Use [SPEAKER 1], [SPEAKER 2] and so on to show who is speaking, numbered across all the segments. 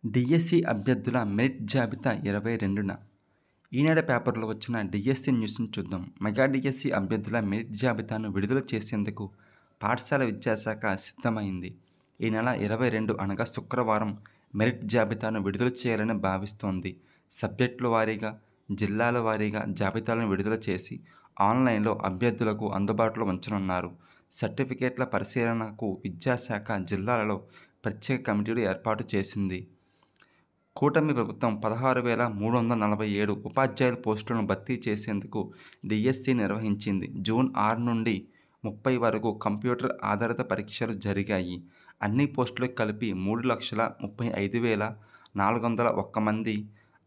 [SPEAKER 1] DSC అభ్యర్థుల merit జాబితా 22న ఈనాడు పేపర్లో వచ్చిన డిఎస్సి న్యూస్ని చూద్దాం. మెగా డిఎస్సి అభ్యర్థుల మెరిట్ జాబితాను విడుదల చేసేందుకు పాఠశాల విద్యాశాఖ సిద్ధమైంది. ఈ నెల 22 అనగా శుక్రవారం మెరిట్ జాబితాను విడుదల చేయాలని భావిస్తోంది. సబ్జెక్టుల వారీగా, జిల్లాల వారీగా జాబితాలను విడుదల చేసి ఆన్లైన్లో అభ్యర్థులకు అందుబాటులో ఉంచనున్నారు. సర్టిఫికేట్ల పరిశీలనకు విద్యాశాఖ జిల్లాలలో ప్రత్యేక కమిటీలు ఏర్పాటు చేసింది. కూటమి ప్రభుత్వం 16,347 ఉపాధ్యాయుల పోస్టులను భర్తీ చేసేందుకు డిఎస్సి నిర్వహించింది. జూన్ 6 నుండి 30 వరకు కంప్యూటర్ ఆధారిత పరీక్షలు జరిగాయి. అన్ని పోస్టులకు కలిపి 3,35,401 మంది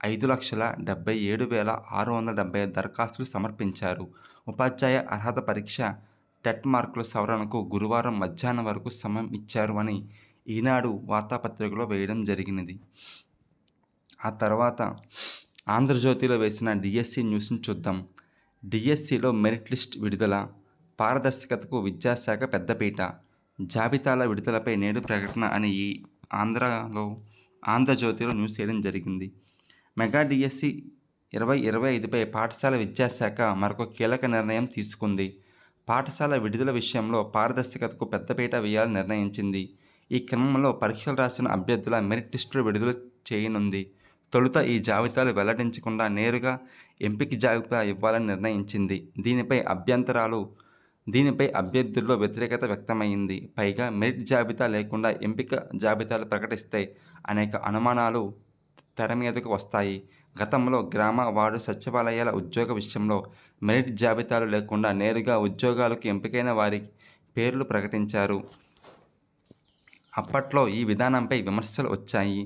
[SPEAKER 1] 5,77,670 దరఖాస్తులు సమర్పించారు. ఉపాధ్యాయ అర్హత పరీక్ష టెట్ మార్కుల సవరణకు గురువారం మధ్యాహ్నం వరకు సమయం ఇచ్చారు అని ఈనాడు వార్తాపత్రికలో వేయడం జరిగినది. ఆ తర్వాత ఆంధ్రజ్యోతిలో వేసిన డిఎస్సి న్యూస్ని చూద్దాం. డిఎస్సిలో మెరిట్ లిస్ట్ విడుదల, పారదర్శకతకు విద్యాశాఖ పెద్దపీట, జాబితాల విడుదలపై నేడు ప్రకటన అని ఈ ఆంధ్రజ్యోతిలో న్యూస్ చేయడం జరిగింది. మెగా డిఎస్సి 2025పై పాఠశాల విద్యాశాఖ మరొక కీలక నిర్ణయం తీసుకుంది. పాఠశాల విడుదల విషయంలో పారదర్శకతకు పెద్దపీట వేయాలని నిర్ణయించింది. ఈ క్రమంలో పరీక్షలు రాసిన అభ్యర్థుల మెరిట్ లిస్టులు విడుదల చేయనుంది. తొలుత ఈ జాబితాలు వెల్లడించకుండా నేరుగా ఎంపిక జాబితా ఇవ్వాలని నిర్ణయించింది. దీనిపై అభ్యర్థుల్లో వ్యతిరేకత వ్యక్తమైంది. పైగా మెరిట్ జాబితా లేకుండా ఎంపిక జాబితాలు ప్రకటిస్తే అనేక అనుమానాలు తెర మీదకు వస్తాయి. గతంలో గ్రామ, వార్డు సచివాలయాల ఉద్యోగ విషయంలో మెరిట్ జాబితాలు లేకుండా నేరుగా ఉద్యోగాలకు ఎంపికైన వారి పేర్లు ప్రకటించారు. అప్పట్లో ఈ విధానంపై విమర్శలు వచ్చాయి.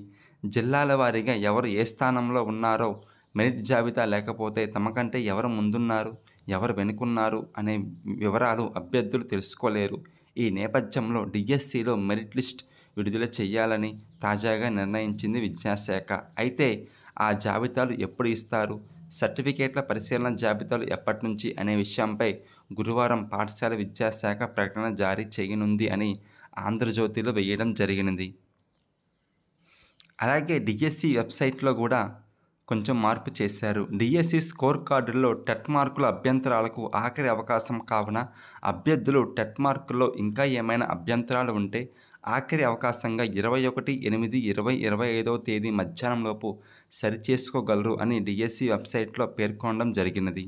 [SPEAKER 1] జిల్లాల వారీగా ఎవరు ఏ స్థానంలో ఉన్నారో మెరిట్ జాబితా లేకపోతే తమకంటే ఎవరు ముందున్నారు, ఎవరు వెనుకున్నారు అనే వివరాలు అభ్యర్థులు తెలుసుకోలేరు. ఈ నేపథ్యంలో డిఎస్సిలో మెరిట్ లిస్ట్ విడుదల చేయాలని తాజాగా నిర్ణయించింది విద్యాశాఖ. అయితే ఆ జాబితాలు ఎప్పుడు ఇస్తారు, సర్టిఫికేట్ల పరిశీలన జాబితాలు ఎప్పటి నుంచి అనే విషయంపై గురువారం పాఠశాల విద్యాశాఖ ప్రకటన జారీ చేయనుంది అని ఆంధ్రజ్యోతిలో వేయడం జరిగినది. అలాగే డిఎస్సి వెబ్సైట్లో కూడా కొంచెం మార్పు చేశారు. డిఎస్సి స్కోర్ కార్డుల్లో టెట్ మార్కుల అభ్యంతరాలకు ఆఖరి అవకాశం కావున అభ్యర్థులు టెట్ మార్కుల్లో ఇంకా ఏమైనా అభ్యంతరాలు ఉంటే ఆఖరి అవకాశంగా 21/8/2025 తేదీ మధ్యాహ్నంలోపు సరిచేసుకోగలరు అని డిఎస్సి వెబ్సైట్లో పేర్కొనడం జరిగినది.